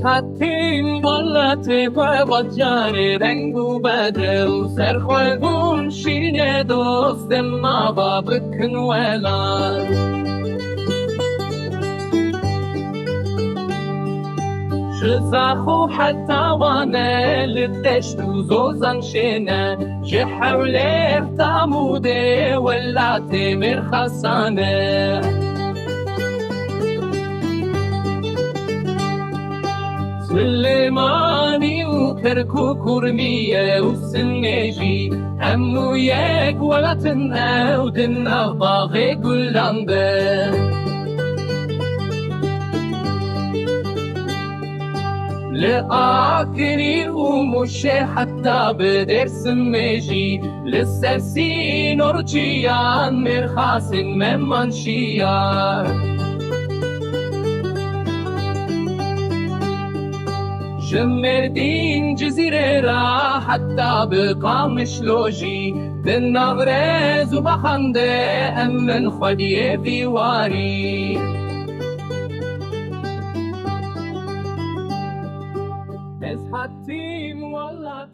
حتیم بالت با جان رنگ و بدر و سرخوردون شیرین دوست ما با بکن ولاد شزاخو حتى وانا للدشت وزوزن شينا جحولي فتامودي ولا تمر خصانه سليماني وكركو كرمية وسنجي هم وياك ولا تنقى ودنا باغي قلنبه لآكري ومشي حتى بدر سمجي للسرسي نورجيان مرخاص ممن شيار جمردين جزيرة را حتى بقى مشلوجي بالنغرز وبخندة أمن خديه في واري حتیم والله